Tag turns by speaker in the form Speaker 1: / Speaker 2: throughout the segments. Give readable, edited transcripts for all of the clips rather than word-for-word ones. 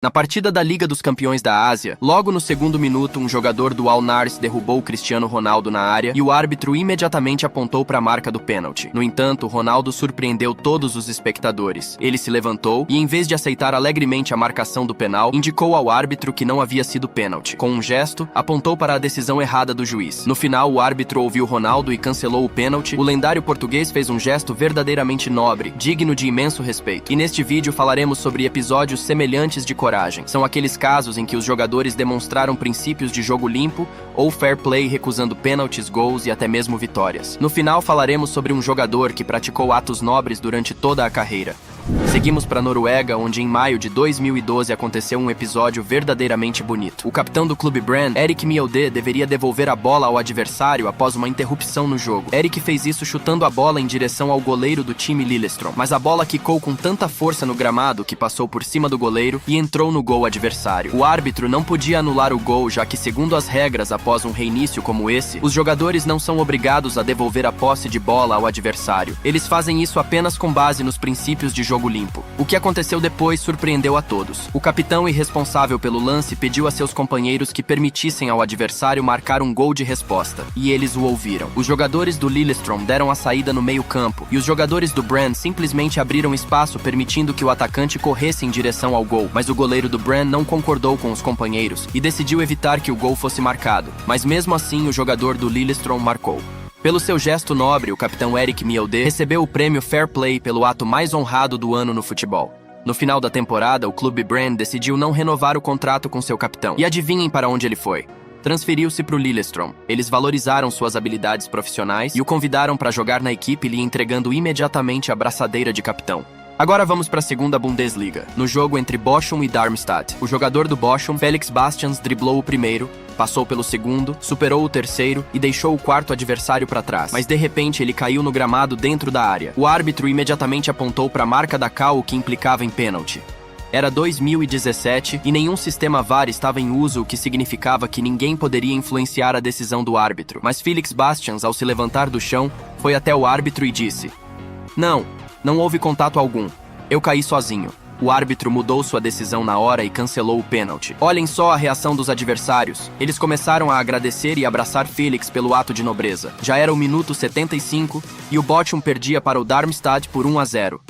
Speaker 1: Na partida da Liga dos Campeões da Ásia, logo no segundo minuto, um jogador do Al-Nassr derrubou Cristiano Ronaldo na área e o árbitro imediatamente apontou para a marca do pênalti. No entanto, Ronaldo surpreendeu todos os espectadores. Ele se levantou e, em vez de aceitar alegremente a marcação do penal, indicou ao árbitro que não havia sido pênalti. Com um gesto, apontou para a decisão errada do juiz. No final, o árbitro ouviu Ronaldo e cancelou o pênalti. O lendário português fez um gesto verdadeiramente nobre, digno de imenso respeito. E neste vídeo falaremos sobre episódios semelhantes de coragem. São aqueles casos em que os jogadores demonstraram princípios de jogo limpo ou fair play, recusando pênaltis, gols e até mesmo vitórias. No final, falaremos sobre um jogador que praticou atos nobres durante toda a carreira. Seguimos para a Noruega, onde em maio de 2012 aconteceu um episódio verdadeiramente bonito. O capitão do Clube Brann, Erik Mjelde, deveria devolver a bola ao adversário após uma interrupção no jogo. Erik fez isso chutando a bola em direção ao goleiro do time Lillestrøm, mas a bola quicou com tanta força no gramado que passou por cima do goleiro e entrou no gol adversário. O árbitro não podia anular o gol, já que, segundo as regras, após um reinício como esse, os jogadores não são obrigados a devolver a posse de bola ao adversário. Eles fazem isso apenas com base nos princípios de jogo limpo. O que aconteceu depois surpreendeu a todos. O capitão e responsável pelo lance pediu a seus companheiros que permitissem ao adversário marcar um gol de resposta, e eles o ouviram. Os jogadores do Lillestrøm deram a saída no meio-campo, e os jogadores do Brann simplesmente abriram espaço, permitindo que o atacante corresse em direção ao gol, mas o goleiro do Brann não concordou com os companheiros e decidiu evitar que o gol fosse marcado. Mas mesmo assim, o jogador do Lillestrøm marcou. Pelo seu gesto nobre, o capitão Erik Mjelde recebeu o prêmio Fair Play pelo ato mais honrado do ano no futebol. No final da temporada, o Clube Brann decidiu não renovar o contrato com seu capitão. E adivinhem para onde ele foi? Transferiu-se para o Lillestrøm. Eles valorizaram suas habilidades profissionais e o convidaram para jogar na equipe, lhe entregando imediatamente a braçadeira de capitão. Agora vamos para a segunda Bundesliga. No jogo entre Bochum e Darmstadt, o jogador do Bochum, Felix Bastians, driblou o primeiro, passou pelo segundo, superou o terceiro e deixou o quarto adversário para trás. Mas de repente ele caiu no gramado dentro da área. O árbitro imediatamente apontou para a marca da cal, o que implicava em pênalti. Era 2017 e nenhum sistema VAR estava em uso, o que significava que ninguém poderia influenciar a decisão do árbitro. Mas Felix Bastians, ao se levantar do chão, foi até o árbitro e disse: Não houve contato algum. Eu caí sozinho. O árbitro mudou sua decisão na hora e cancelou o pênalti. Olhem só a reação dos adversários. Eles começaram a agradecer e abraçar Felix pelo ato de nobreza. Já era o minuto 75 e o Bochum perdia para o Darmstadt por 1-0.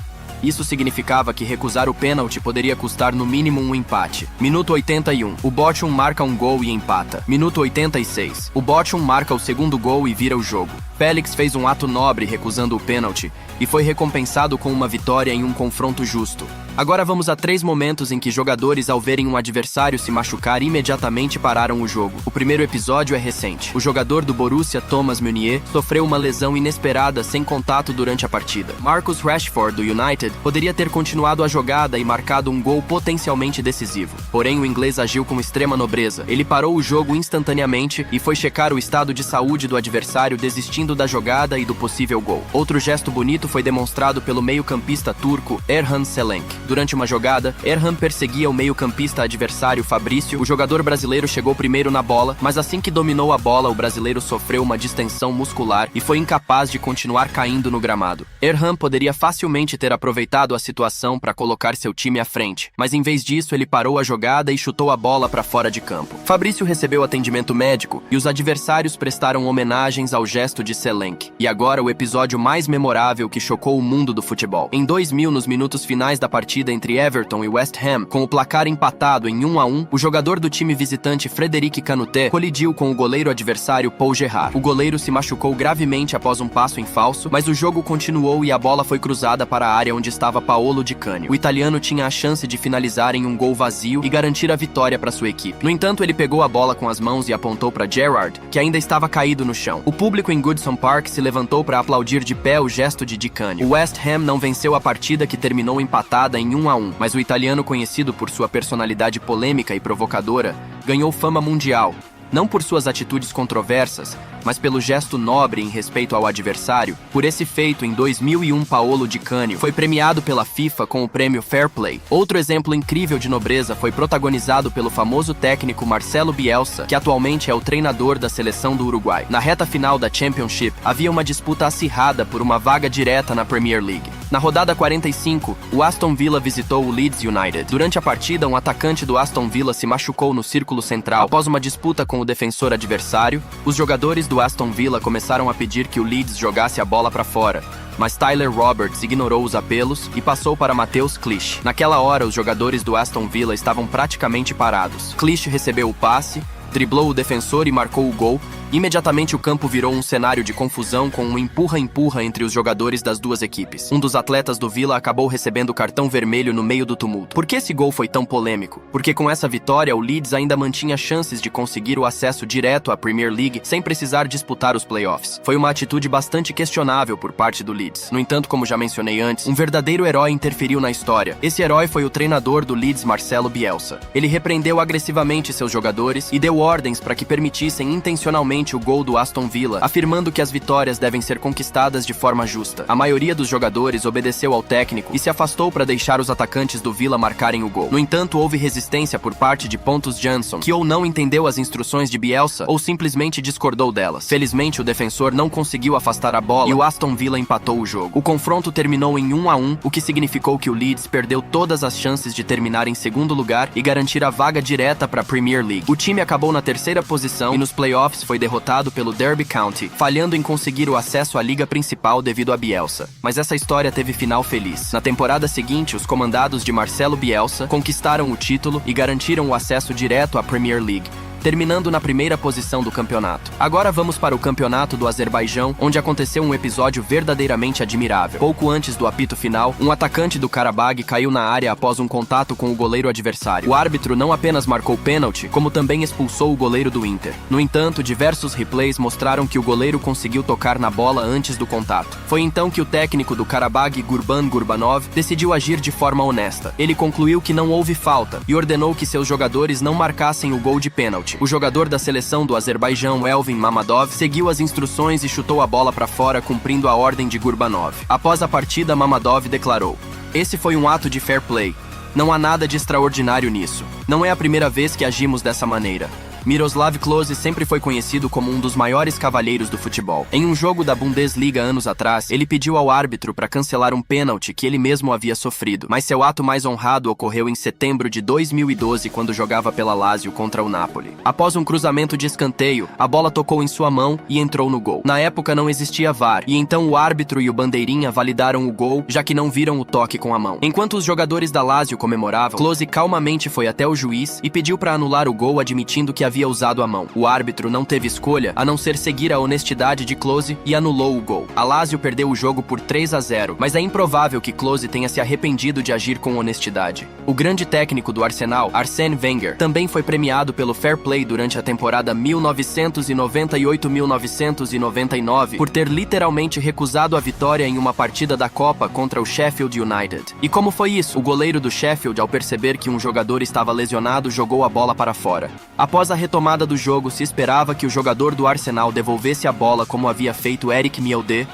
Speaker 1: Isso significava que recusar o pênalti poderia custar no mínimo um empate. Minuto 81. O Bochum marca um gol e empata. Minuto 86. O Bochum marca o segundo gol e vira o jogo. Felix fez um ato nobre recusando o pênalti e foi recompensado com uma vitória em um confronto justo. Agora vamos a 3 momentos em que jogadores, ao verem um adversário se machucar, imediatamente pararam o jogo. O primeiro episódio é recente. O jogador do Borussia, Thomas Meunier, sofreu uma lesão inesperada sem contato durante a partida. Marcus Rashford, do United, poderia ter continuado a jogada e marcado um gol potencialmente decisivo. Porém, o inglês agiu com extrema nobreza. Ele parou o jogo instantaneamente e foi checar o estado de saúde do adversário, desistindo da jogada e do possível gol. Outro gesto bonito foi demonstrado pelo meio-campista turco Erhan Celenk. Durante uma jogada, Erhan perseguia o meio-campista adversário Fabrício. O jogador brasileiro chegou primeiro na bola, mas assim que dominou a bola, o brasileiro sofreu uma distensão muscular e foi incapaz de continuar caindo no gramado. Erhan poderia facilmente ter aproveitado a situação para colocar seu time à frente, mas em vez disso ele parou a jogada e chutou a bola para fora de campo. Fabrício recebeu atendimento médico e os adversários prestaram homenagens ao gesto de Celenk. E agora o episódio mais memorável que chocou o mundo do futebol. Em 2000, nos minutos finais da partida entre Everton e West Ham, com o placar empatado em 1-1, o jogador do time visitante Frédéric Kanouté colidiu com o goleiro adversário Paul Gerrard. O goleiro se machucou gravemente após um passo em falso, mas o jogo continuou e a bola foi cruzada para a área onde estava Paolo Di Canio. O italiano tinha a chance de finalizar em um gol vazio e garantir a vitória para sua equipe. No entanto, ele pegou a bola com as mãos e apontou para Gerrard, que ainda estava caído no chão. O público em Goodson Park se levantou para aplaudir de pé o gesto de Di Canio. O West Ham não venceu a partida, que terminou empatada em 1-1, mas o italiano, conhecido por sua personalidade polêmica e provocadora, ganhou fama mundial, não por suas atitudes controversas, mas pelo gesto nobre em respeito ao adversário. Por esse feito, em 2001, Paolo Di Canio foi premiado pela FIFA com o prêmio Fair Play. Outro exemplo incrível de nobreza foi protagonizado pelo famoso técnico Marcelo Bielsa, que atualmente é o treinador da seleção do Uruguai. Na reta final da Championship, havia uma disputa acirrada por uma vaga direta na Premier League. Na rodada 45, o Aston Villa visitou o Leeds United. Durante a partida, um atacante do Aston Villa se machucou no círculo central. Após uma disputa com o defensor adversário, os jogadores do Aston Villa começaram a pedir que o Leeds jogasse a bola para fora, mas Tyler Roberts ignorou os apelos e passou para Matheus Clichy. Naquela hora, os jogadores do Aston Villa estavam praticamente parados. Clichy recebeu o passe, driblou o defensor e marcou o gol. Imediatamente o campo virou um cenário de confusão com um empurra-empurra entre os jogadores das duas equipes. Um dos atletas do Villa acabou recebendo cartão vermelho no meio do tumulto. Por que esse gol foi tão polêmico? Porque com essa vitória, o Leeds ainda mantinha chances de conseguir o acesso direto à Premier League sem precisar disputar os playoffs. Foi uma atitude bastante questionável por parte do Leeds. No entanto, como já mencionei antes, um verdadeiro herói interferiu na história. Esse herói foi o treinador do Leeds, Marcelo Bielsa. Ele repreendeu agressivamente seus jogadores e deu ordens para que permitissem intencionalmente o gol do Aston Villa, afirmando que as vitórias devem ser conquistadas de forma justa. A maioria dos jogadores obedeceu ao técnico e se afastou para deixar os atacantes do Villa marcarem o gol. No entanto, houve resistência por parte de Pontus Jansson, que ou não entendeu as instruções de Bielsa ou simplesmente discordou delas. Felizmente, o defensor não conseguiu afastar a bola e o Aston Villa empatou o jogo. O confronto terminou em 1-1, o que significou que o Leeds perdeu todas as chances de terminar em segundo lugar e garantir a vaga direta para a Premier League. O time acabou na terceira posição e nos playoffs foi derrotado pelo Derby County, falhando em conseguir o acesso à liga principal devido a Bielsa. Mas essa história teve final feliz. Na temporada seguinte, os comandados de Marcelo Bielsa conquistaram o título e garantiram o acesso direto à Premier League, terminando na primeira posição do campeonato. Agora vamos para o campeonato do Azerbaijão, onde aconteceu um episódio verdadeiramente admirável. Pouco antes do apito final, um atacante do Karabag caiu na área após um contato com o goleiro adversário. O árbitro não apenas marcou pênalti, como também expulsou o goleiro do Inter. No entanto, diversos replays mostraram que o goleiro conseguiu tocar na bola antes do contato. Foi então que o técnico do Karabag, Gurban Gurbanov, decidiu agir de forma honesta. Ele concluiu que não houve falta e ordenou que seus jogadores não marcassem o gol de pênalti. O jogador da seleção do Azerbaijão, Elvin Mamadov, seguiu as instruções e chutou a bola para fora, cumprindo a ordem de Gurbanov. Após a partida, Mamadov declarou: "Esse foi um ato de fair play. Não há nada de extraordinário nisso. Não é a primeira vez que agimos dessa maneira." Miroslav Klose sempre foi conhecido como um dos maiores cavalheiros do futebol. Em um jogo da Bundesliga anos atrás, ele pediu ao árbitro para cancelar um pênalti que ele mesmo havia sofrido, mas seu ato mais honrado ocorreu em setembro de 2012, quando jogava pela Lazio contra o Napoli. Após um cruzamento de escanteio, a bola tocou em sua mão e entrou no gol. Na época não existia VAR, e então o árbitro e o bandeirinha validaram o gol, já que não viram o toque com a mão. Enquanto os jogadores da Lazio comemoravam, Klose calmamente foi até o juiz e pediu para anular o gol, admitindo que havia usado a mão. O árbitro não teve escolha a não ser seguir a honestidade de Klose e anulou o gol. A Lazio perdeu o jogo por 3-0, mas é improvável que Klose tenha se arrependido de agir com honestidade. O grande técnico do Arsenal, Arsène Wenger, também foi premiado pelo Fair Play durante a temporada 1998-1999 por ter literalmente recusado a vitória em uma partida da Copa contra o Sheffield United. E como foi isso? O goleiro do Sheffield, ao perceber que um jogador estava lesionado, jogou a bola para fora. Após a retomada do jogo, se esperava que o jogador do Arsenal devolvesse a bola como havia feito Eric Mielde,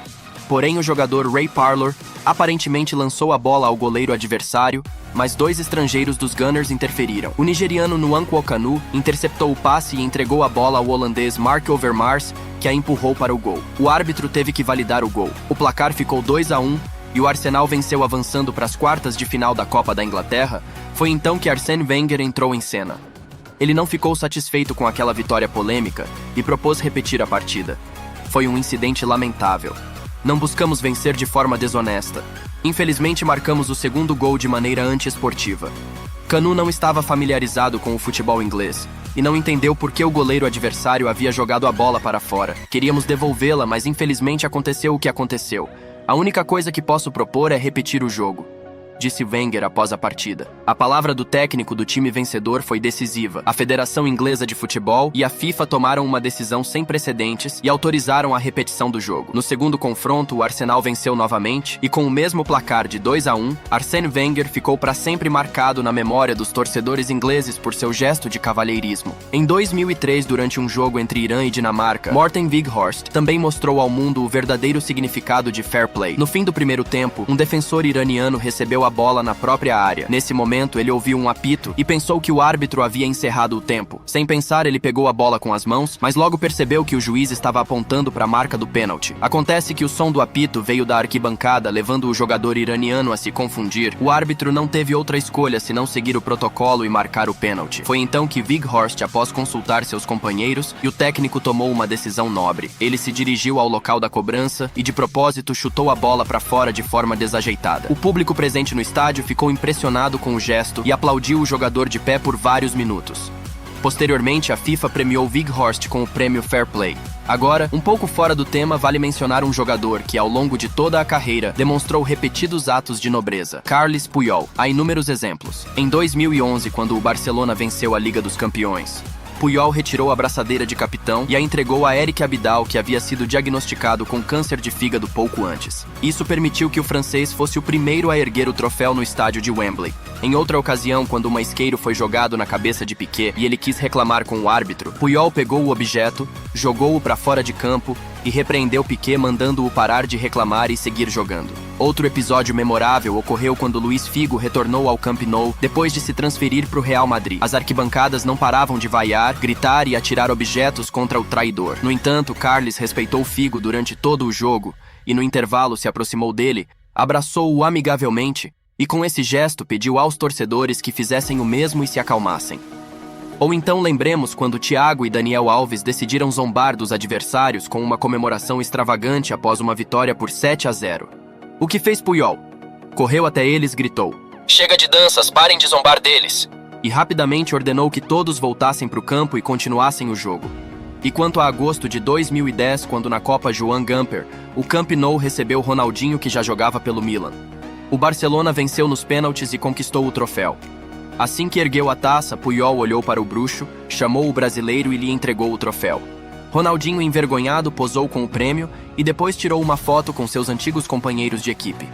Speaker 1: porém o jogador Ray Parlour aparentemente lançou a bola ao goleiro adversário, mas dois estrangeiros dos Gunners interferiram. O nigeriano Nwankwo Kanu interceptou o passe e entregou a bola ao holandês Mark Overmars, que a empurrou para o gol. O árbitro teve que validar o gol. O placar ficou 2-1 e o Arsenal venceu, avançando para as quartas de final da Copa da Inglaterra. Foi então que Arsène Wenger entrou em cena. Ele não ficou satisfeito com aquela vitória polêmica e propôs repetir a partida. Foi um incidente lamentável. Não buscamos vencer de forma desonesta. Infelizmente, marcamos o segundo gol de maneira antiesportiva. Kanu não estava familiarizado com o futebol inglês e não entendeu por que o goleiro adversário havia jogado a bola para fora. Queríamos devolvê-la, mas infelizmente aconteceu o que aconteceu. A única coisa que posso propor é repetir o jogo. disse Wenger após a partida. A palavra do técnico do time vencedor foi decisiva. A Federação Inglesa de Futebol e a FIFA tomaram uma decisão sem precedentes e autorizaram a repetição do jogo. No segundo confronto, o Arsenal venceu novamente e com o mesmo placar de 2-1, Arsène Wenger ficou para sempre marcado na memória dos torcedores ingleses por seu gesto de cavalheirismo. Em 2003, durante um jogo entre Irã e Dinamarca, Morten Weghorst também mostrou ao mundo o verdadeiro significado de fair play. No fim do primeiro tempo, um defensor iraniano recebeu a bola na própria área. Nesse momento, ele ouviu um apito e pensou que o árbitro havia encerrado o tempo. Sem pensar, ele pegou a bola com as mãos, mas logo percebeu que o juiz estava apontando para a marca do pênalti. Acontece que o som do apito veio da arquibancada, levando o jogador iraniano a se confundir. O árbitro não teve outra escolha senão seguir o protocolo e marcar o pênalti. Foi então que Weghorst, após consultar seus companheiros, e o técnico tomou uma decisão nobre. Ele se dirigiu ao local da cobrança e, de propósito, chutou a bola para fora de forma desajeitada. O público presente no estádio ficou impressionado com o gesto e aplaudiu o jogador de pé por vários minutos. Posteriormente, a FIFA premiou Weghorst com o prêmio Fair Play. Agora, um pouco fora do tema, vale mencionar um jogador que, ao longo de toda a carreira, demonstrou repetidos atos de nobreza: Carles Puyol. Há inúmeros exemplos. Em 2011, quando o Barcelona venceu a Liga dos Campeões, Puyol retirou a braçadeira de capitão e a entregou a Eric Abidal, que havia sido diagnosticado com câncer de fígado pouco antes. Isso permitiu que o francês fosse o primeiro a erguer o troféu no estádio de Wembley. Em outra ocasião, quando uma isqueiro foi jogado na cabeça de Piqué e ele quis reclamar com o árbitro, Puyol pegou o objeto, jogou-o para fora de campo e repreendeu Piqué, mandando-o parar de reclamar e seguir jogando. Outro episódio memorável ocorreu quando Luís Figo retornou ao Camp Nou depois de se transferir para o Real Madrid. As arquibancadas não paravam de vaiar, gritar e atirar objetos contra o traidor. No entanto, Carles respeitou Figo durante todo o jogo e, no intervalo, se aproximou dele, abraçou-o amigavelmente e, com esse gesto, pediu aos torcedores que fizessem o mesmo e se acalmassem. Ou então lembremos quando Thiago e Daniel Alves decidiram zombar dos adversários com uma comemoração extravagante após uma vitória por 7-0. O que fez Puyol? Correu até eles e gritou: "Chega de danças, parem de zombar deles!" E rapidamente ordenou que todos voltassem para o campo e continuassem o jogo. E quanto a agosto de 2010, quando na Copa Joan Gamper, o Camp Nou recebeu Ronaldinho, que já jogava pelo Milan. O Barcelona venceu nos pênaltis e conquistou o troféu. Assim que ergueu a taça, Puyol olhou para o bruxo, chamou o brasileiro e lhe entregou o troféu. Ronaldinho, envergonhado, posou com o prêmio e depois tirou uma foto com seus antigos companheiros de equipe.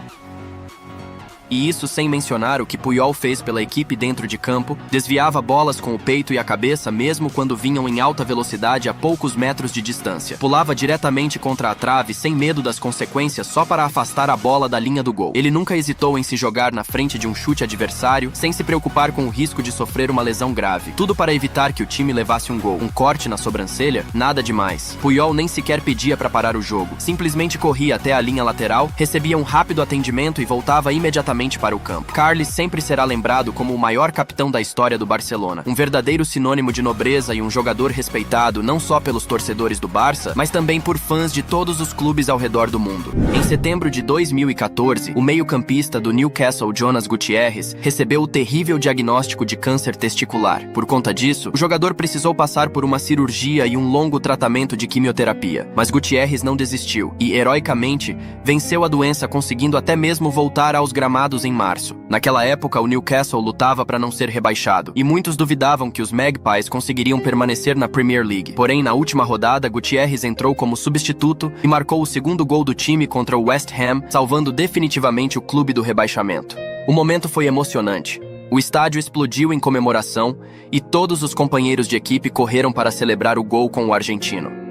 Speaker 1: E isso sem mencionar o que Puyol fez pela equipe dentro de campo: desviava bolas com o peito e a cabeça mesmo quando vinham em alta velocidade a poucos metros de distância. Pulava diretamente contra a trave sem medo das consequências só para afastar a bola da linha do gol. Ele nunca hesitou em se jogar na frente de um chute adversário sem se preocupar com o risco de sofrer uma lesão grave. Tudo para evitar que o time levasse um gol. Um corte na sobrancelha? Nada demais. Puyol nem sequer pedia para parar o jogo. Simplesmente corria até a linha lateral, recebia um rápido atendimento e voltava imediatamente para o campo. Carles sempre será lembrado como o maior capitão da história do Barcelona, um verdadeiro sinônimo de nobreza e um jogador respeitado não só pelos torcedores do Barça, mas também por fãs de todos os clubes ao redor do mundo. Em setembro de 2014, o meio-campista do Newcastle, Jonas Gutierrez, recebeu o terrível diagnóstico de câncer testicular. Por conta disso, o jogador precisou passar por uma cirurgia e um longo tratamento de quimioterapia. Mas Gutierrez não desistiu e, heroicamente, venceu a doença, conseguindo até mesmo voltar aos gramados em março. Naquela época, o Newcastle lutava para não ser rebaixado, e muitos duvidavam que os Magpies conseguiriam permanecer na Premier League. Porém, na última rodada, Gutierrez entrou como substituto e marcou o segundo gol do time contra o West Ham, salvando definitivamente o clube do rebaixamento. O momento foi emocionante. O estádio explodiu em comemoração e todos os companheiros de equipe correram para celebrar o gol com o argentino.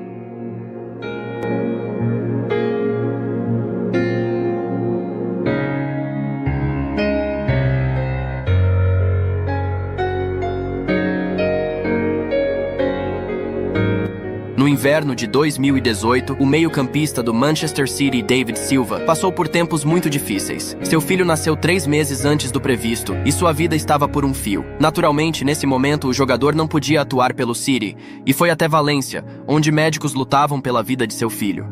Speaker 1: No inverno de 2018, o meio-campista do Manchester City, David Silva, passou por tempos muito difíceis. Seu filho nasceu 3 meses antes do previsto e sua vida estava por um fio. Naturalmente, nesse momento, o jogador não podia atuar pelo City e foi até Valência, onde médicos lutavam pela vida de seu filho.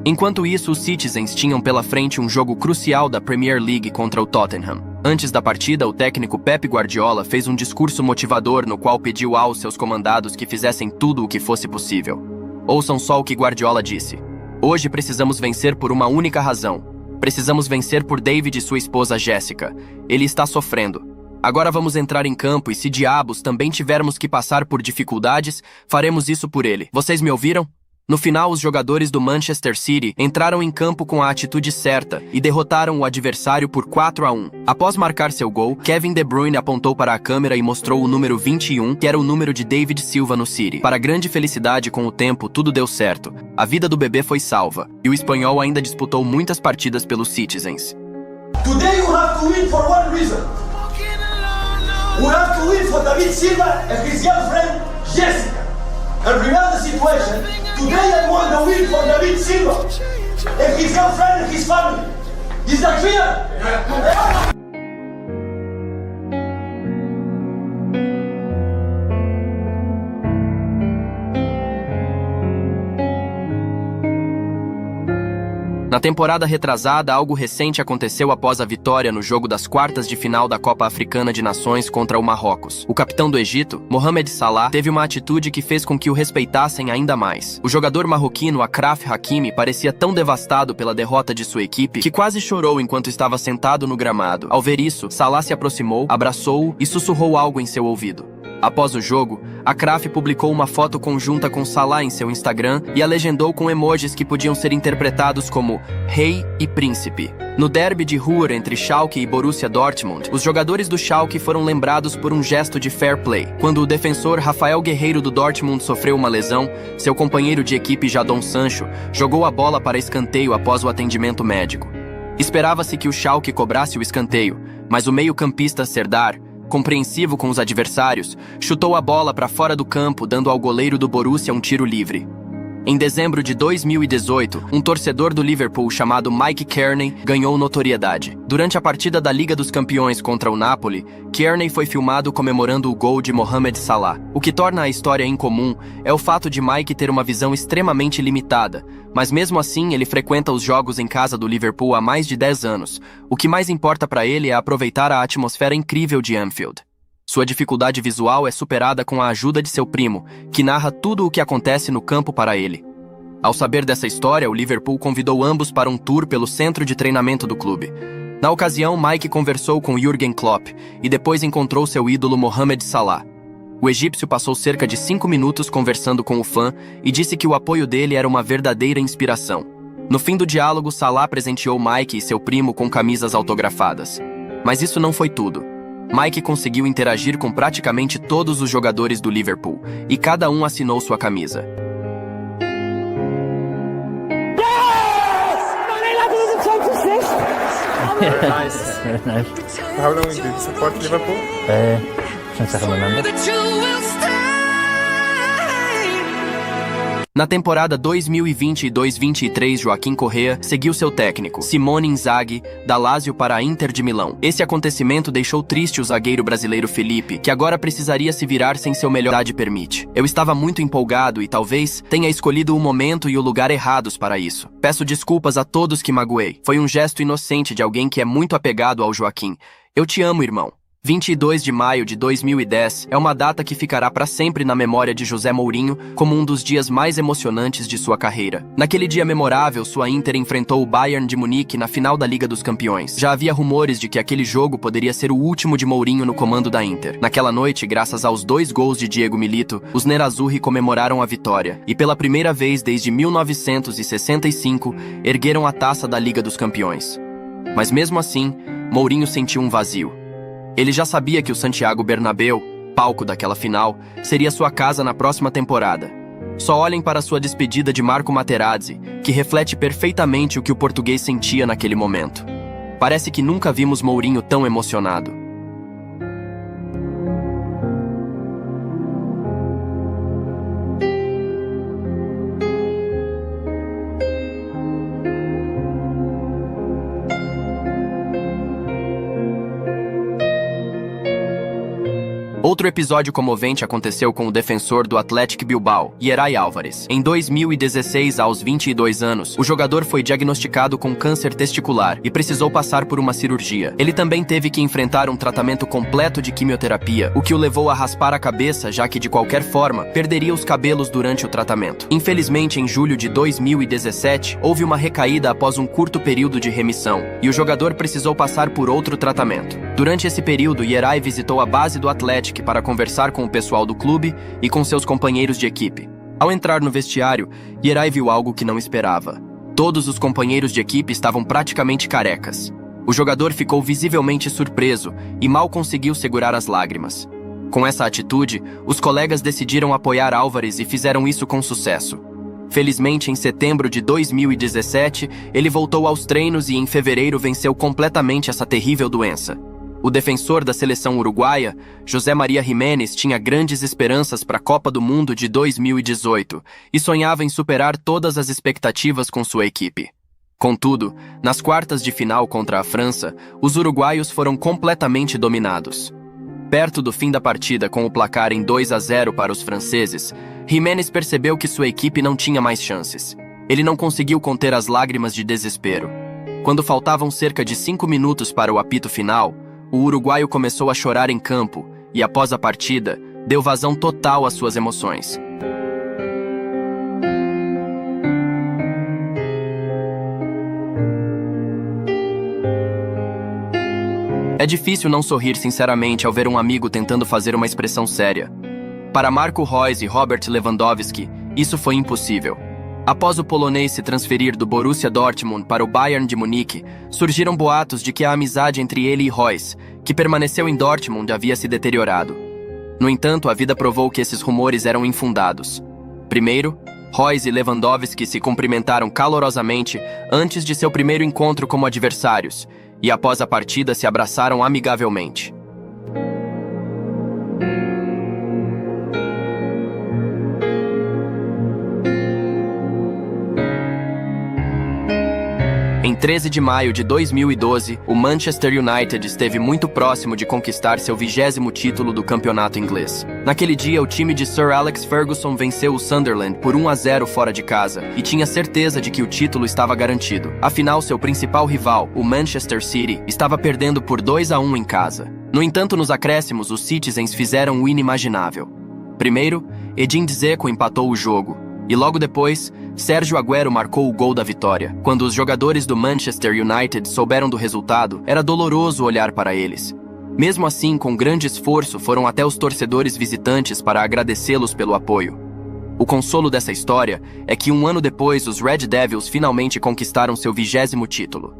Speaker 1: Enquanto isso, os Citizens tinham pela frente um jogo crucial da Premier League contra o Tottenham. Antes da partida, o técnico Pep Guardiola fez um discurso motivador no qual pediu aos seus comandados que fizessem tudo o que fosse possível. Ouçam só o que Guardiola disse: "Hoje precisamos vencer por uma única razão: Precisamos vencer por David e sua esposa Jéssica. Ele está sofrendo. Agora vamos entrar em campo e se diabos também tivermos que passar por dificuldades, faremos isso por ele. Vocês me ouviram? No final, os jogadores do Manchester City entraram em campo com a atitude certa e derrotaram o adversário por 4-1. Após marcar seu gol, Kevin De Bruyne apontou para a câmera e mostrou o número 21, que era o número de David Silva no City. Para grande felicidade, com o tempo, tudo deu certo. A vida do bebê foi salva, e o espanhol ainda disputou muitas partidas pelos Citizens.
Speaker 2: Today you have to win for one reason. We have to win for David Silva and his girlfriend Jessica. And remember the situation. Today I want to win for David Silva and his girlfriend and his family. Is that clear? Yeah.
Speaker 1: Na temporada retrasada, algo recente aconteceu após a vitória no jogo das quartas de final da Copa Africana de Nações contra o Marrocos. O capitão do Egito, Mohamed Salah, teve uma atitude que fez com que o respeitassem ainda mais. O jogador marroquino Achraf Hakimi parecia tão devastado pela derrota de sua equipe que quase chorou enquanto estava sentado no gramado. Ao ver isso, Salah se aproximou, abraçou-o e sussurrou algo em seu ouvido. Após o jogo, Achraf publicou uma foto conjunta com Salah em seu Instagram e a legendou com emojis que podiam ser interpretados como rei e príncipe. No derby de Ruhr entre Schalke e Borussia Dortmund, os jogadores do Schalke foram lembrados por um gesto de fair play. Quando o defensor Rafael Guerreiro do Dortmund sofreu uma lesão, seu companheiro de equipe Jadon Sancho jogou a bola para escanteio após o atendimento médico. Esperava-se que o Schalke cobrasse o escanteio, mas o meio-campista Serdar, compreensivo com os adversários, chutou a bola para fora do campo, dando ao goleiro do Borussia um tiro livre. Em dezembro de 2018, um torcedor do Liverpool chamado Mike Kearney ganhou notoriedade. Durante a partida da Liga dos Campeões contra o Napoli, Kearney foi filmado comemorando o gol de Mohamed Salah. O que torna a história incomum é o fato de Mike ter uma visão extremamente limitada, mas mesmo assim ele frequenta os jogos em casa do Liverpool há mais de 10 anos. O que mais importa para ele é aproveitar a atmosfera incrível de Anfield. Sua dificuldade visual é superada com a ajuda de seu primo, que narra tudo o que acontece no campo para ele. Ao saber dessa história, o Liverpool convidou ambos para um tour pelo centro de treinamento do clube. Na ocasião, Mike conversou com Jürgen Klopp e depois encontrou seu ídolo Mohamed Salah. O egípcio passou cerca de 5 minutos conversando com o fã e disse que o apoio dele era uma verdadeira inspiração. No fim do diálogo, Salah presenteou Mike e seu primo com camisas autografadas. Mas isso não foi tudo. Mike conseguiu interagir com praticamente todos os jogadores do Liverpool, e cada um assinou sua camisa.
Speaker 3: Very nice.
Speaker 4: Very nice.
Speaker 3: How long did you support Liverpool?
Speaker 4: Since I can remember.
Speaker 1: Na temporada 2020 e 2023, Joaquim Correa seguiu seu técnico, Simone Inzaghi, da Lazio para a Inter de Milão. Esse acontecimento deixou triste o zagueiro brasileiro Felipe, que agora precisaria se virar sem seu melhor idade permite. Eu estava muito empolgado e talvez tenha escolhido o momento e o lugar errados para isso. Peço desculpas a todos que magoei. Foi um gesto inocente de alguém que é muito apegado ao Joaquim. Eu te amo, irmão. 22 de maio de 2010 é uma data que ficará para sempre na memória de José Mourinho como um dos dias mais emocionantes de sua carreira. Naquele dia memorável, sua Inter enfrentou o Bayern de Munique na final da Liga dos Campeões. Já havia rumores de que aquele jogo poderia ser o último de Mourinho no comando da Inter. Naquela noite, graças aos 2 gols de Diego Milito, os Nerazzurri comemoraram a vitória e pela primeira vez desde 1965 ergueram a taça da Liga dos Campeões. Mas mesmo assim, Mourinho sentiu um vazio. Ele já sabia que o Santiago Bernabéu, palco daquela final, seria sua casa na próxima temporada. Só olhem para sua despedida de Marco Materazzi, que reflete perfeitamente o que o português sentia naquele momento. Parece que nunca vimos Mourinho tão emocionado. Outro episódio comovente aconteceu com o defensor do Athletic Bilbao, Yeray Álvares. Em 2016, aos 22 anos, o jogador foi diagnosticado com câncer testicular e precisou passar por uma cirurgia. Ele também teve que enfrentar um tratamento completo de quimioterapia, o que o levou a raspar a cabeça, já que de qualquer forma, perderia os cabelos durante o tratamento. Infelizmente, em julho de 2017, houve uma recaída após um curto período de remissão, e o jogador precisou passar por outro tratamento. Durante esse período, Yeray visitou a base do Athletic para conversar com o pessoal do clube e com seus companheiros de equipe. Ao entrar no vestiário, Yeray viu algo que não esperava. Todos os companheiros de equipe estavam praticamente carecas. O jogador ficou visivelmente surpreso e mal conseguiu segurar as lágrimas. Com essa atitude, os colegas decidiram apoiar Álvares e fizeram isso com sucesso. Felizmente, em setembro de 2017, ele voltou aos treinos e em fevereiro venceu completamente essa terrível doença. O defensor da seleção uruguaia, José Maria Jiménez, tinha grandes esperanças para a Copa do Mundo de 2018 e sonhava em superar todas as expectativas com sua equipe. Contudo, nas quartas de final contra a França, os uruguaios foram completamente dominados. Perto do fim da partida, com o placar em 2-0 para os franceses, Jiménez percebeu que sua equipe não tinha mais chances. Ele não conseguiu conter as lágrimas de desespero. Quando faltavam cerca de 5 minutos para o apito final, o uruguaio começou a chorar em campo e, após a partida, deu vazão total às suas emoções. É difícil não sorrir sinceramente ao ver um amigo tentando fazer uma expressão séria. Para Marco Reus e Robert Lewandowski, isso foi impossível. Após o polonês se transferir do Borussia Dortmund para o Bayern de Munique, surgiram boatos de que a amizade entre ele e Reus, que permaneceu em Dortmund, havia se deteriorado. No entanto, a vida provou que esses rumores eram infundados. Primeiro, Reus e Lewandowski se cumprimentaram calorosamente antes de seu primeiro encontro como adversários, e após a partida se abraçaram amigavelmente. Em 13 de maio de 2012, o Manchester United esteve muito próximo de conquistar seu 20º título do campeonato inglês. Naquele dia, o time de Sir Alex Ferguson venceu o Sunderland por 1-0 fora de casa e tinha certeza de que o título estava garantido. Afinal, seu principal rival, o Manchester City, estava perdendo por 2-1 em casa. No entanto, nos acréscimos, os Citizens fizeram o inimaginável. Primeiro, Edin Dzeko empatou o jogo. E logo depois, Sérgio Agüero marcou o gol da vitória. Quando os jogadores do Manchester United souberam do resultado, era doloroso olhar para eles. Mesmo assim, com grande esforço, foram até os torcedores visitantes para agradecê-los pelo apoio. O consolo dessa história é que 1 ano depois, os Red Devils finalmente conquistaram seu 20º título.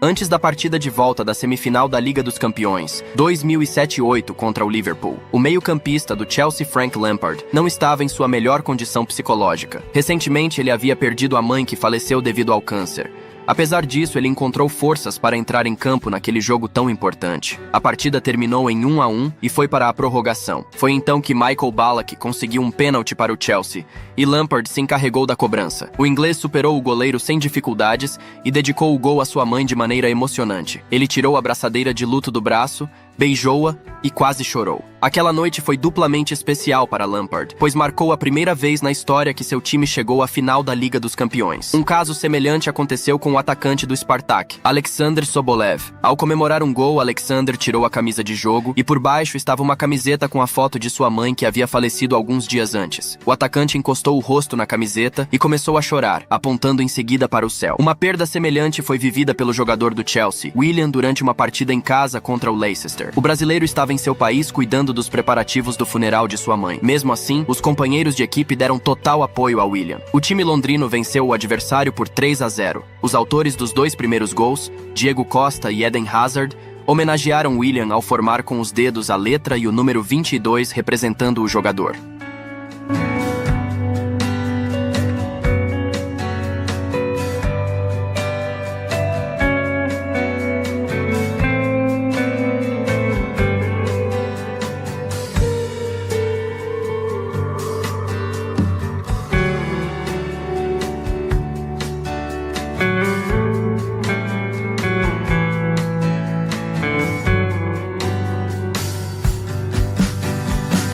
Speaker 1: Antes da partida de volta da semifinal da Liga dos Campeões, 2007-8 contra o Liverpool, o meio-campista do Chelsea, Frank Lampard, não estava em sua melhor condição psicológica. Recentemente, ele havia perdido a mãe, que faleceu devido ao câncer. Apesar disso, ele encontrou forças para entrar em campo naquele jogo tão importante. A partida terminou em 1-1 e foi para a prorrogação. Foi então que Michael Ballack conseguiu um pênalti para o Chelsea e Lampard se encarregou da cobrança. O inglês superou o goleiro sem dificuldades e dedicou o gol à sua mãe de maneira emocionante. Ele tirou a braçadeira de luto do braço, beijou-a e quase chorou. Aquela noite foi duplamente especial para Lampard, pois marcou a primeira vez na história que seu time chegou à final da Liga dos Campeões. Um caso semelhante aconteceu com o atacante do Spartak, Alexander Sobolev. Ao comemorar um gol, Alexander tirou a camisa de jogo e por baixo estava uma camiseta com a foto de sua mãe, que havia falecido alguns dias antes. O atacante encostou o rosto na camiseta e começou a chorar, apontando em seguida para o céu. Uma perda semelhante foi vivida pelo jogador do Chelsea, Willian, durante uma partida em casa contra o Leicester. O brasileiro estava em seu país cuidando dos preparativos do funeral de sua mãe. Mesmo assim, os companheiros de equipe deram total apoio a Willian. O time londrino venceu o adversário por 3-0. Os autores dos 2 primeiros gols, Diego Costa e Eden Hazard, Homenagearam William ao formar com os dedos a letra e o número 22 representando o jogador.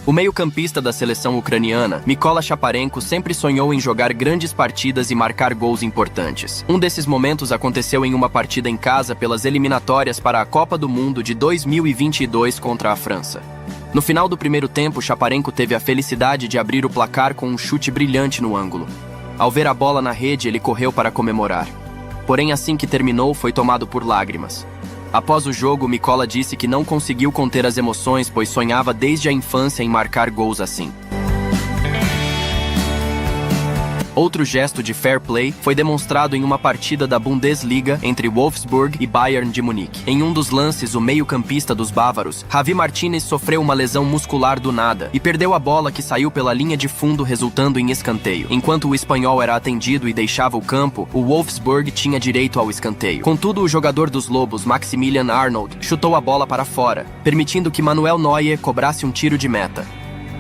Speaker 1: O meio-campista da seleção ucraniana, Mykola Shaparenko, sempre sonhou em jogar grandes partidas e marcar gols importantes. Um desses momentos aconteceu em uma partida em casa pelas eliminatórias para a Copa do Mundo de 2022 contra a França. No final do primeiro tempo, Shaparenko teve a felicidade de abrir o placar com um chute brilhante no ângulo. Ao ver a bola na rede, ele correu para comemorar. Porém, assim que terminou, foi tomado por lágrimas. Após o jogo, Mykola disse que não conseguiu conter as emoções, pois sonhava desde a infância em marcar gols assim. Outro gesto de fair play foi demonstrado em uma partida da Bundesliga entre Wolfsburg e Bayern de Munique. Em um dos lances, o meio-campista dos bávaros, Javi Martinez, sofreu uma lesão muscular do nada e perdeu a bola que saiu pela linha de fundo, resultando em escanteio. Enquanto o espanhol era atendido e deixava o campo, o Wolfsburg tinha direito ao escanteio. Contudo, o jogador dos Lobos, Maximilian Arnold, chutou a bola para fora, permitindo que Manuel Neuer cobrasse um tiro de meta.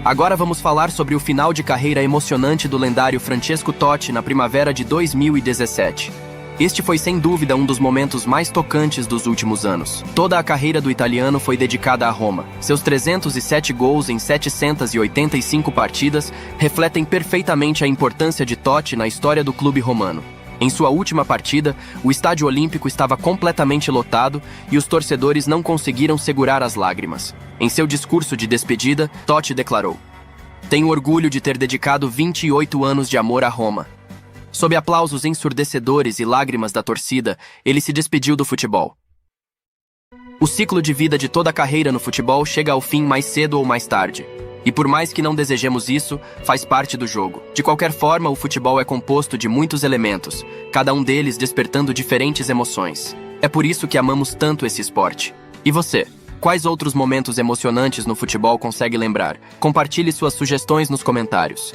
Speaker 1: Agora vamos falar sobre o final de carreira emocionante do lendário Francesco Totti na primavera de 2017. Este foi sem dúvida um dos momentos mais tocantes dos últimos anos. Toda a carreira do italiano foi dedicada a Roma. Seus 307 gols em 785 partidas refletem perfeitamente a importância de Totti na história do clube romano. Em sua última partida, o Estádio Olímpico estava completamente lotado e os torcedores não conseguiram segurar as lágrimas. Em seu discurso de despedida, Totti declarou: "Tenho orgulho de ter dedicado 28 anos de amor a Roma." Sob aplausos ensurdecedores e lágrimas da torcida, ele se despediu do futebol. O ciclo de vida de toda a carreira no futebol chega ao fim mais cedo ou mais tarde. E por mais que não desejemos isso, faz parte do jogo. De qualquer forma, o futebol é composto de muitos elementos, cada um deles despertando diferentes emoções. É por isso que amamos tanto esse esporte. E você? Quais outros momentos emocionantes no futebol consegue lembrar? Compartilhe suas sugestões nos comentários.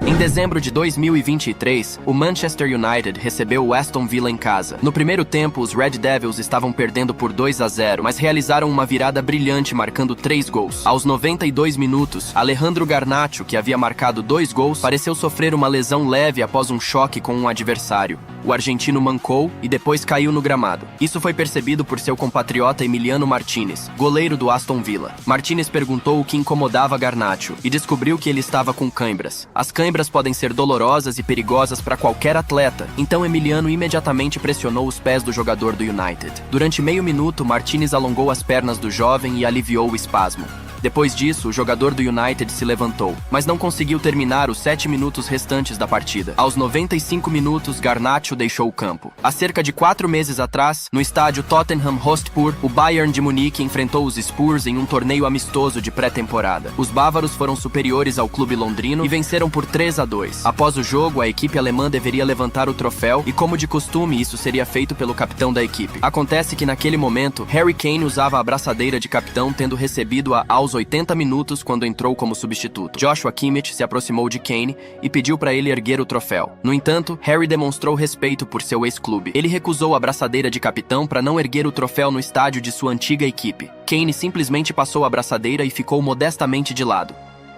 Speaker 1: Em dezembro de 2023, o Manchester United recebeu o Aston Villa em casa. No primeiro tempo, os Red Devils estavam perdendo por 2-0, mas realizaram uma virada brilhante marcando 3 gols. Aos 92 minutos, Alejandro Garnacho, que havia marcado 2 gols, pareceu sofrer uma lesão leve após um choque com um adversário. O argentino mancou e depois caiu no gramado. Isso foi percebido por seu compatriota Emiliano Martinez, goleiro do Aston Villa. Martinez perguntou o que incomodava Garnacho e descobriu que ele estava com câimbras. As câimbras podem ser dolorosas e perigosas para qualquer atleta, então Emiliano imediatamente pressionou os pés do jogador do United. Durante meio minuto, Martinez alongou as pernas do jovem e aliviou o espasmo. Depois disso, o jogador do United se levantou, mas não conseguiu terminar os 7 minutos restantes da partida. Aos 95 minutos, Garnacho deixou o campo. Há cerca de 4 meses atrás, no estádio Tottenham Hotspur, o Bayern de Munique enfrentou os Spurs em um torneio amistoso de pré-temporada. Os bávaros foram superiores ao clube londrino e venceram por 3-2. Após o jogo, a equipe alemã deveria levantar o troféu e, como de costume, isso seria feito pelo capitão da equipe. Acontece que naquele momento, Harry Kane usava a abraçadeira de capitão, tendo recebido-a aos 80 minutos quando entrou como substituto. Joshua Kimmich se aproximou de Kane e pediu para ele erguer o troféu. No entanto, Harry demonstrou respeito por seu ex-clube. Ele recusou a abraçadeira de capitão para não erguer o troféu no estádio de sua antiga equipe. Kane simplesmente passou a abraçadeira e ficou modestamente de lado.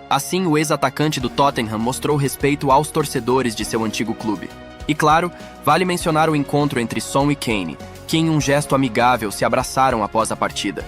Speaker 1: Assim, o ex-atacante do Tottenham mostrou respeito aos torcedores de seu antigo clube. E claro, vale mencionar o encontro entre Son e Kane, que em um gesto amigável se abraçaram após a partida.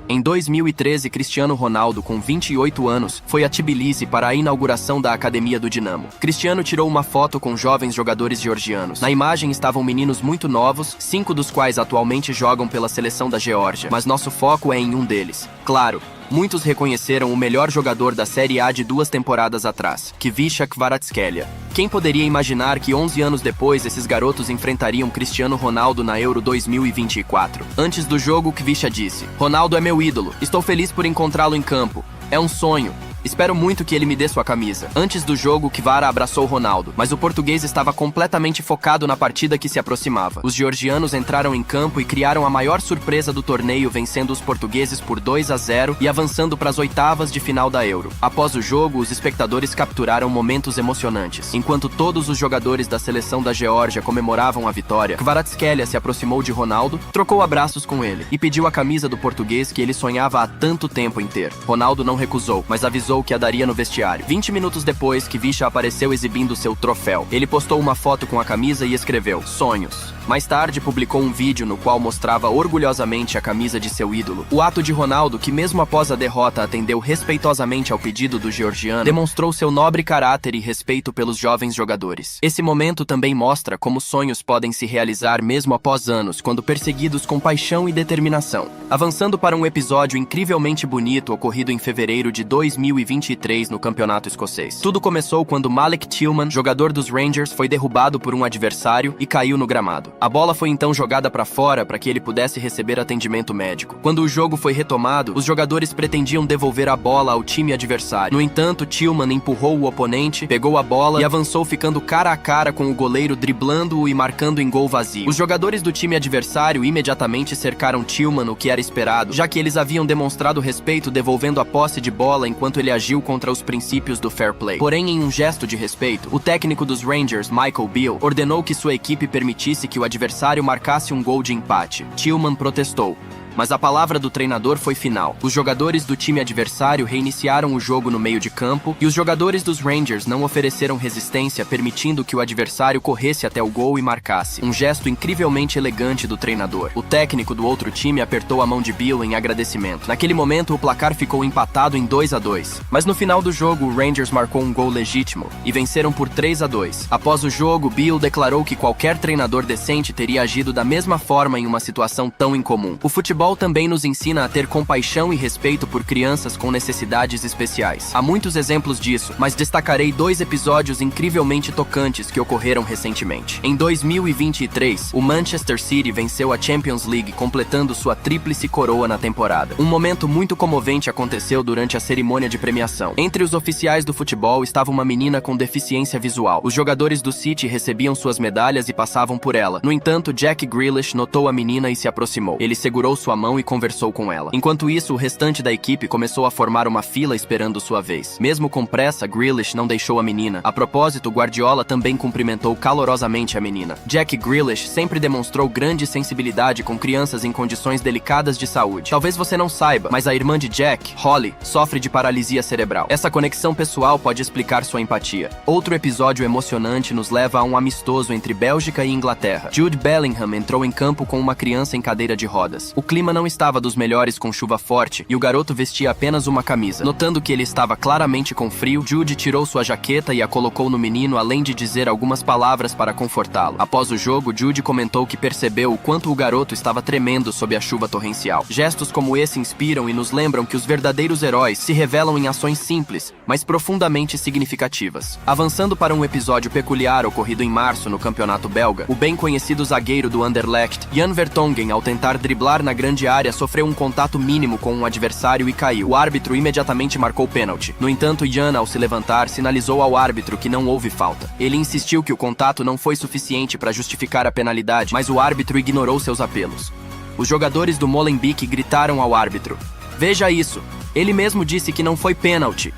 Speaker 1: Em 2013, Cristiano Ronaldo, com 28 anos, foi a Tbilisi para a inauguração da Academia do Dinamo. Cristiano tirou uma foto com jovens jogadores georgianos. Na imagem estavam meninos muito novos, 5 dos quais atualmente jogam pela seleção da Geórgia, mas nosso foco é em um deles. Claro, muitos reconheceram o melhor jogador da Série A de 2 temporadas atrás, Kvicha Kvaratskhelia. Quem poderia imaginar que 11 anos depois esses garotos enfrentariam Cristiano Ronaldo na Euro 2024? Antes do jogo, Kvicha disse: "Ronaldo é meu ídolo. Estou feliz por encontrá-lo em campo. É um sonho. Espero muito que ele me dê sua camisa. Antes do jogo, Kvara abraçou Ronaldo, mas o português estava completamente focado na partida que se aproximava. Os georgianos entraram em campo e criaram a maior surpresa do torneio, vencendo os portugueses por 2-0 e avançando para as oitavas de final da Euro. Após o jogo, os espectadores capturaram momentos emocionantes. Enquanto todos os jogadores da seleção da Geórgia comemoravam a vitória, Kvaratskhelia se aproximou de Ronaldo, trocou abraços com ele e pediu a camisa do português que ele sonhava há tanto tempo em ter. Ronaldo não recusou, mas avisou que a daria no vestiário. 20 minutos depois, Kvicha apareceu exibindo seu troféu. Ele postou uma foto com a camisa e escreveu: sonhos. Mais tarde, publicou um vídeo no qual mostrava orgulhosamente a camisa de seu ídolo. O ato de Ronaldo, que mesmo após a derrota atendeu respeitosamente ao pedido do georgiano, demonstrou seu nobre caráter e respeito pelos jovens jogadores. Esse momento também mostra como sonhos podem se realizar mesmo após anos, quando perseguidos com paixão e determinação. Avançando para um episódio incrivelmente bonito ocorrido em fevereiro de 2023 no campeonato escocês. Tudo começou quando Malik Tillman, jogador dos Rangers, foi derrubado por um adversário e caiu no gramado. A bola foi então jogada para fora para que ele pudesse receber atendimento médico. Quando o jogo foi retomado, os jogadores pretendiam devolver a bola ao time adversário. No entanto, Tillman empurrou o oponente, pegou a bola e avançou ficando cara a cara com o goleiro, driblando-o e marcando em gol vazio. Os jogadores do time adversário imediatamente cercaram Tillman, o que era esperado, já que eles haviam demonstrado respeito devolvendo a posse de bola enquanto ele agiu contra os princípios do fair play. Porém, em um gesto de respeito, o técnico dos Rangers, Michael Beale, ordenou que sua equipe permitisse que o adversário marcasse um gol de empate. Tillman protestou, mas a palavra do treinador foi final. Os jogadores do time adversário reiniciaram o jogo no meio de campo e os jogadores dos Rangers não ofereceram resistência, permitindo que o adversário corresse até o gol e marcasse. Um gesto incrivelmente elegante do treinador. O técnico do outro time apertou a mão de Beale em agradecimento. Naquele momento, o placar ficou empatado em 2-2. Mas no final do jogo, o Rangers marcou um gol legítimo e venceram por 3-2. Após o jogo, Beale declarou que qualquer treinador decente teria agido da mesma forma em uma situação tão incomum. O futebol também nos ensina a ter compaixão e respeito por crianças com necessidades especiais. Há muitos exemplos disso, mas destacarei 2 episódios incrivelmente tocantes que ocorreram recentemente. Em 2023, o Manchester City venceu a Champions League, completando sua tríplice coroa na temporada. Um momento muito comovente aconteceu durante a cerimônia de premiação. Entre os oficiais do futebol estava uma menina com deficiência visual. Os jogadores do City recebiam suas medalhas e passavam por ela. No entanto, Jack Grealish notou a menina e se aproximou. Ele segurou sua mão e conversou com ela. Enquanto isso, o restante da equipe começou a formar uma fila esperando sua vez. Mesmo com pressa, Grealish não deixou a menina. A propósito, Guardiola também cumprimentou calorosamente a menina. Jack Grealish sempre demonstrou grande sensibilidade com crianças em condições delicadas de saúde. Talvez você não saiba, mas a irmã de Jack, Holly, sofre de paralisia cerebral. Essa conexão pessoal pode explicar sua empatia. Outro episódio emocionante nos leva a um amistoso entre Bélgica e Inglaterra. Jude Bellingham entrou em campo com uma criança em cadeira de rodas. O clima não estava dos melhores com chuva forte e o garoto vestia apenas uma camisa. Notando que ele estava claramente com frio, Jude tirou sua jaqueta e a colocou no menino, além de dizer algumas palavras para confortá-lo. Após o jogo, Jude comentou que percebeu o quanto o garoto estava tremendo sob a chuva torrencial. Gestos como esse inspiram e nos lembram que os verdadeiros heróis se revelam em ações simples, mas profundamente significativas. Avançando para um episódio peculiar ocorrido em março no campeonato belga, o bem conhecido zagueiro do Anderlecht, Jan Vertonghen, ao tentar driblar na grande área, sofreu um contato mínimo com um adversário e caiu. O árbitro imediatamente marcou pênalti. No entanto, Jan, ao se levantar, sinalizou ao árbitro que não houve falta. Ele insistiu que o contato não foi suficiente para justificar a penalidade, mas o árbitro ignorou seus apelos. Os jogadores do Molenbeek gritaram ao árbitro: "Veja isso! Ele mesmo disse que não foi pênalti!"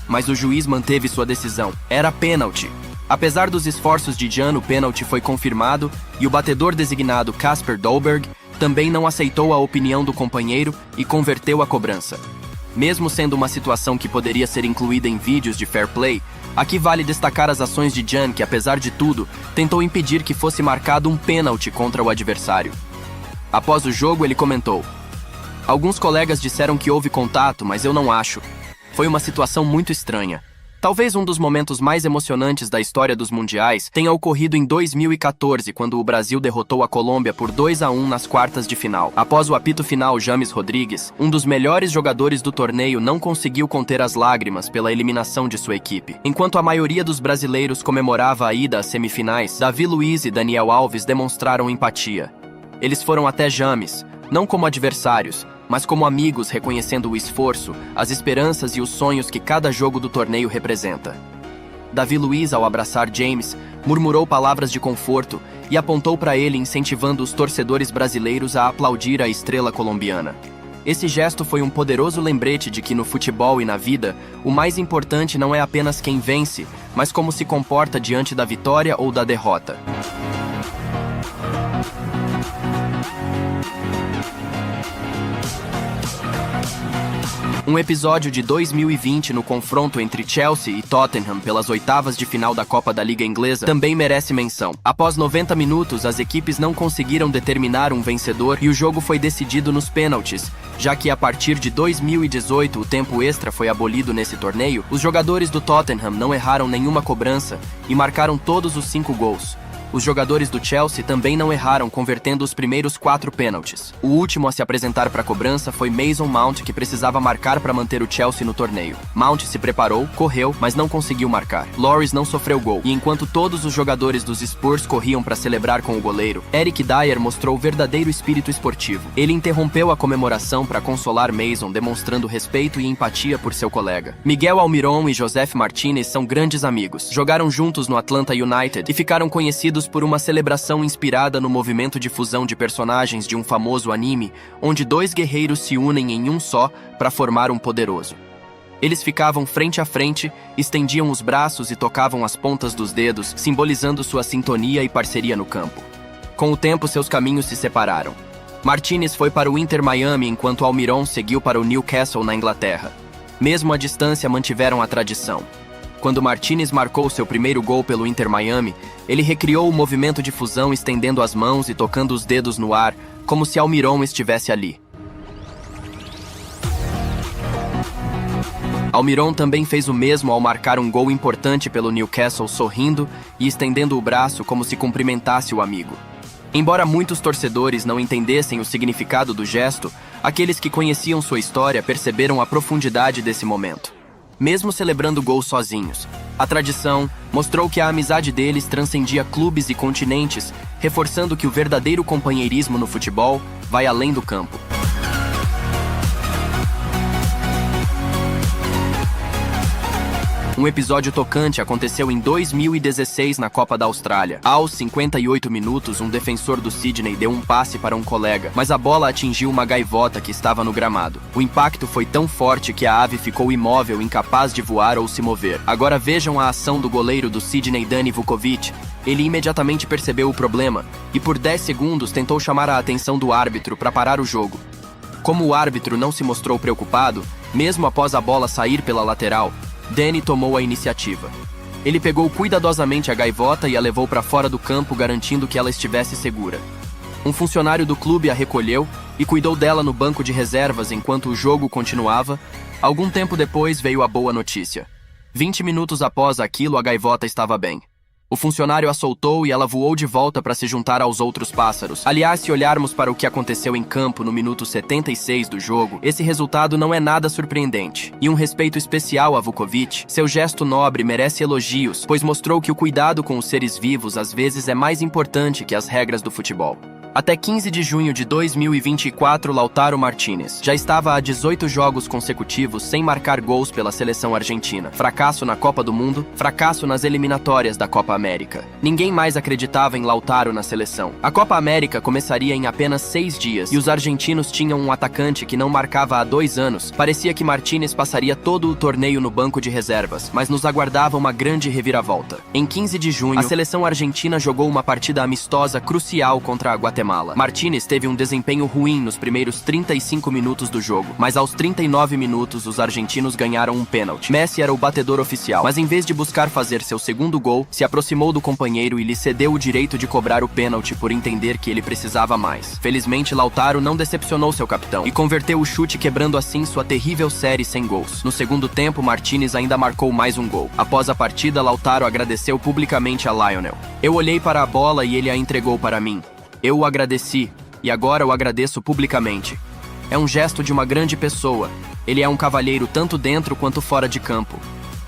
Speaker 1: Mas o juiz manteve sua decisão. Era pênalti. Apesar dos esforços de Jan, o pênalti foi confirmado e o batedor designado Kasper Dolberg também não aceitou a opinião do companheiro e converteu a cobrança. Mesmo sendo uma situação que poderia ser incluída em vídeos de fair play, aqui vale destacar as ações de Jan, que apesar de tudo, tentou impedir que fosse marcado um pênalti contra o adversário. Após o jogo, ele comentou: "Alguns colegas disseram que houve contato, mas eu não acho. Foi uma situação muito estranha. Talvez um dos momentos mais emocionantes da história dos mundiais tenha ocorrido em 2014, quando o Brasil derrotou a Colômbia por 2-1 nas quartas de final. Após o apito final, James Rodrigues, um dos melhores jogadores do torneio, não conseguiu conter as lágrimas pela eliminação de sua equipe. Enquanto a maioria dos brasileiros comemorava a ida às semifinais, Davi Luiz e Daniel Alves demonstraram empatia. Eles foram até James, não como adversários, mas como amigos reconhecendo o esforço, as esperanças e os sonhos que cada jogo do torneio representa. Davi Luiz, ao abraçar James, murmurou palavras de conforto e apontou para ele, incentivando os torcedores brasileiros a aplaudir a estrela colombiana. Esse gesto foi um poderoso lembrete de que no futebol e na vida, o mais importante não é apenas quem vence, mas como se comporta diante da vitória ou da derrota. Um episódio de 2020 no confronto entre Chelsea e Tottenham pelas oitavas de final da Copa da Liga Inglesa também merece menção. Após 90 minutos, as equipes não conseguiram determinar um vencedor e o jogo foi decidido nos pênaltis, já que a partir de 2018 o tempo extra foi abolido nesse torneio. Os jogadores do Tottenham não erraram nenhuma cobrança e marcaram todos os 5 gols. Os jogadores do Chelsea também não erraram, convertendo os primeiros 4 pênaltis. O último a se apresentar para a cobrança foi Mason Mount, que precisava marcar para manter o Chelsea no torneio. Mount se preparou, correu, mas não conseguiu marcar. Lloris não sofreu gol, e enquanto todos os jogadores dos Spurs corriam para celebrar com o goleiro, Eric Dyer mostrou o verdadeiro espírito esportivo. Ele interrompeu a comemoração para consolar Mason, demonstrando respeito e empatia por seu colega. Miguel Almirón e Josef Martínez são grandes amigos. Jogaram juntos no Atlanta United e ficaram conhecidos por uma celebração inspirada no movimento de fusão de personagens de um famoso anime, onde 2 guerreiros se unem em um só para formar um poderoso. Eles ficavam frente a frente, estendiam os braços e tocavam as pontas dos dedos, simbolizando sua sintonia e parceria no campo. Com o tempo, seus caminhos se separaram. Martínez foi para o Inter Miami, enquanto Almirón seguiu para o Newcastle, na Inglaterra. Mesmo à distância, mantiveram a tradição. Quando Martínez marcou seu primeiro gol pelo Inter Miami, ele recriou o movimento de fusão estendendo as mãos e tocando os dedos no ar, como se Almirón estivesse ali. Almirón também fez o mesmo ao marcar um gol importante pelo Newcastle, sorrindo e estendendo o braço como se cumprimentasse o amigo. Embora muitos torcedores não entendessem o significado do gesto, aqueles que conheciam sua história perceberam a profundidade desse momento. Mesmo celebrando gols sozinhos, a tradição mostrou que a amizade deles transcendia clubes e continentes, reforçando que o verdadeiro companheirismo no futebol vai além do campo. Um episódio tocante aconteceu em 2016 na Copa da Austrália. Aos 58 minutos, um defensor do Sydney deu um passe para um colega, mas a bola atingiu uma gaivota que estava no gramado. O impacto foi tão forte que a ave ficou imóvel, incapaz de voar ou se mover. Agora vejam a ação do goleiro do Sydney, Dani Vukovic. Ele imediatamente percebeu o problema e por 10 segundos tentou chamar a atenção do árbitro para parar o jogo. Como o árbitro não se mostrou preocupado, mesmo após a bola sair pela lateral, Danny tomou a iniciativa. Ele pegou cuidadosamente a gaivota e a levou para fora do campo, garantindo que ela estivesse segura. Um funcionário do clube a recolheu e cuidou dela no banco de reservas enquanto o jogo continuava. Algum tempo depois veio a boa notícia. 20 minutos após aquilo, a gaivota estava bem. O funcionário a soltou e ela voou de volta para se juntar aos outros pássaros. Aliás, se olharmos para o que aconteceu em campo no minuto 76 do jogo, esse resultado não é nada surpreendente. E um respeito especial a Vukovic, seu gesto nobre merece elogios, pois mostrou que o cuidado com os seres vivos às vezes é mais importante que as regras do futebol. Até 15 de junho de 2024, Lautaro Martínez já estava a 18 jogos consecutivos sem marcar gols pela seleção argentina. Fracasso na Copa do Mundo, fracasso nas eliminatórias da Copa América. Ninguém mais acreditava em Lautaro na seleção. A Copa América começaria em apenas 6 dias e os argentinos tinham um atacante que não marcava há 2 anos. Parecia que Martínez passaria todo o torneio no banco de reservas, mas nos aguardava uma grande reviravolta. Em 15 de junho, a seleção argentina jogou uma partida amistosa crucial contra a Guatemala. Martínez teve um desempenho ruim nos primeiros 35 minutos do jogo, mas aos 39 minutos os argentinos ganharam um pênalti. Messi era o batedor oficial, mas em vez de buscar fazer seu segundo gol, se aproximou do companheiro e lhe cedeu o direito de cobrar o pênalti por entender que ele precisava mais. Felizmente, Lautaro não decepcionou seu capitão e converteu o chute, quebrando assim sua terrível série sem gols. No segundo tempo, Martínez ainda marcou mais um gol. Após a partida, Lautaro agradeceu publicamente a Lionel. Eu olhei para a bola e ele a entregou para mim. Eu o agradeci, e agora o agradeço publicamente. É um gesto de uma grande pessoa. Ele é um cavalheiro tanto dentro quanto fora de campo.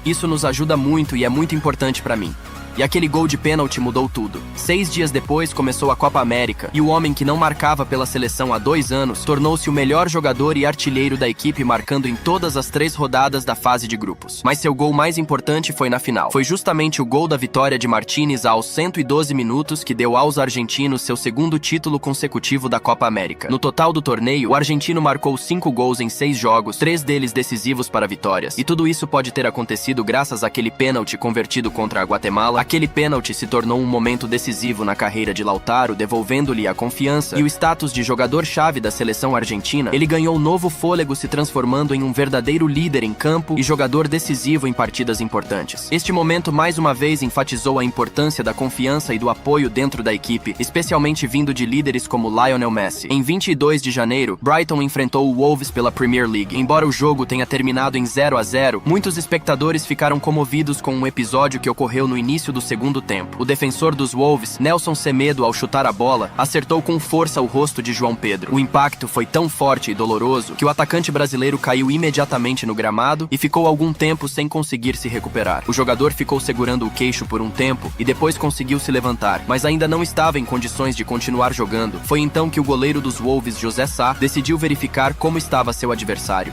Speaker 1: Isso nos ajuda muito e é muito importante para mim. E aquele gol de pênalti mudou tudo. 6 dias depois começou a Copa América, e o homem que não marcava pela seleção há 2 anos tornou-se o melhor jogador e artilheiro da equipe, marcando em todas as 3 rodadas da fase de grupos. Mas seu gol mais importante foi na final. Foi justamente o gol da vitória de Martínez aos 112 minutos que deu aos argentinos seu segundo título consecutivo da Copa América. No total do torneio, o argentino marcou 5 gols em 6 jogos, 3 deles decisivos para vitórias. E tudo isso pode ter acontecido graças àquele pênalti convertido contra a Guatemala. Aquele pênalti se tornou um momento decisivo na carreira de Lautaro, devolvendo-lhe a confiança e o status de jogador-chave da seleção argentina. Ele ganhou novo fôlego, se transformando em um verdadeiro líder em campo e jogador decisivo em partidas importantes. Este momento mais uma vez enfatizou a importância da confiança e do apoio dentro da equipe, especialmente vindo de líderes como Lionel Messi. Em 22 de janeiro, Brighton enfrentou o Wolves pela Premier League. Embora o jogo tenha terminado em 0-0, muitos espectadores ficaram comovidos com um episódio que ocorreu no início do segundo tempo. O defensor dos Wolves, Nelson Semedo, ao chutar a bola, acertou com força o rosto de João Pedro. O impacto foi tão forte e doloroso que o atacante brasileiro caiu imediatamente no gramado e ficou algum tempo sem conseguir se recuperar. O jogador ficou segurando o queixo por um tempo e depois conseguiu se levantar, mas ainda não estava em condições de continuar jogando. Foi então que o goleiro dos Wolves, José Sá, decidiu verificar como estava seu adversário.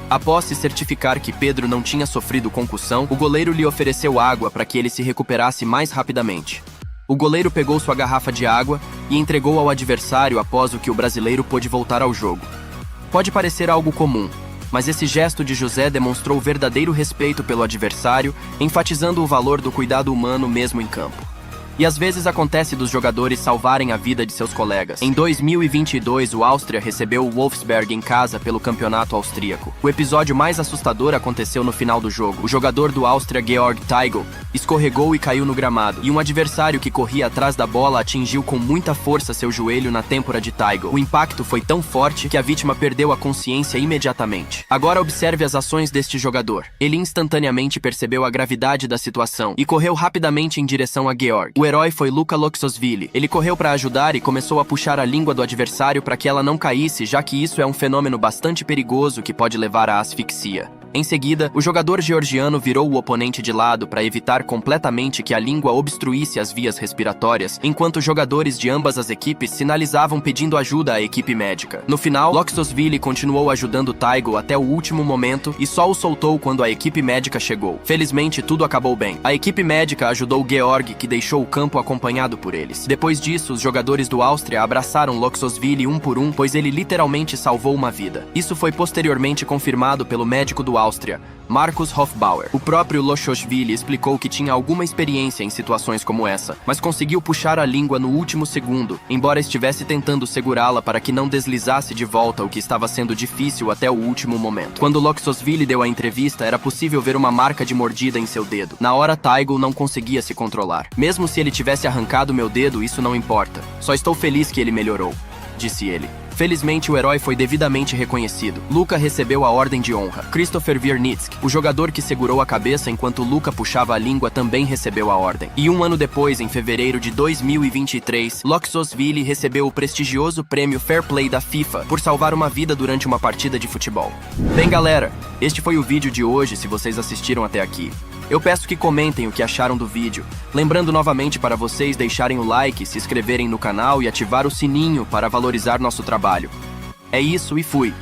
Speaker 1: Após se certificar que Pedro não tinha sofrido concussão, o goleiro lhe ofereceu água para que ele se recuperasse mais rapidamente. O goleiro pegou sua garrafa de água e entregou ao adversário após o que o brasileiro pôde voltar ao jogo. Pode parecer algo comum, mas esse gesto de José demonstrou verdadeiro respeito pelo adversário, enfatizando o valor do cuidado humano mesmo em campo. E às vezes acontece dos jogadores salvarem a vida de seus colegas. Em 2022, o Áustria recebeu o Wolfsberg em casa pelo campeonato austríaco. O episódio mais assustador aconteceu no final do jogo. O jogador do Áustria, Georg Teigl, escorregou e caiu no gramado, e um adversário que corria atrás da bola atingiu com muita força seu joelho na têmpora de Teigl. O impacto foi tão forte que a vítima perdeu a consciência imediatamente. Agora observe as ações deste jogador. Ele instantaneamente percebeu a gravidade da situação e correu rapidamente em direção a Georg. O herói foi Luka Loxosvili. Ele correu para ajudar e começou a puxar a língua do adversário para que ela não caísse, já que isso é um fenômeno bastante perigoso que pode levar à asfixia. Em seguida, o jogador georgiano virou o oponente de lado para evitar completamente que a língua obstruísse as vias respiratórias, enquanto jogadores de ambas as equipes sinalizavam pedindo ajuda à equipe médica. No final, Loxosvili continuou ajudando Teigl até o último momento e só o soltou quando a equipe médica chegou. Felizmente, tudo acabou bem. A equipe médica ajudou Georg, que deixou o campo acompanhado por eles. Depois disso, os jogadores do Áustria abraçaram Loxosvili um por um, pois ele literalmente salvou uma vida. Isso foi posteriormente confirmado pelo médico do Áustria, Markus Hofbauer. O próprio Loxosvili explicou que tinha alguma experiência em situações como essa, mas conseguiu puxar a língua no último segundo, embora estivesse tentando segurá-la para que não deslizasse de volta, o que estava sendo difícil até o último momento. Quando Loxosvili deu a entrevista, era possível ver uma marca de mordida em seu dedo. Na hora, Teigl não conseguia se controlar. Mesmo se ele tivesse arrancado meu dedo, isso não importa. Só estou feliz que ele melhorou, disse ele. Felizmente, o herói foi devidamente reconhecido. Luka recebeu a Ordem de Honra. Christopher Wiernicki, o jogador que segurou a cabeça enquanto Luka puxava a língua, também recebeu a ordem. E um ano depois, em fevereiro de 2023, Loxosvili recebeu o prestigioso prêmio Fair Play da FIFA por salvar uma vida durante uma partida de futebol. Bem, galera, este foi o vídeo de hoje, se vocês assistiram até aqui. Eu peço que comentem o que acharam do vídeo, lembrando novamente para vocês deixarem o like, se inscreverem no canal e ativar o sininho para valorizar nosso trabalho. É isso e fui!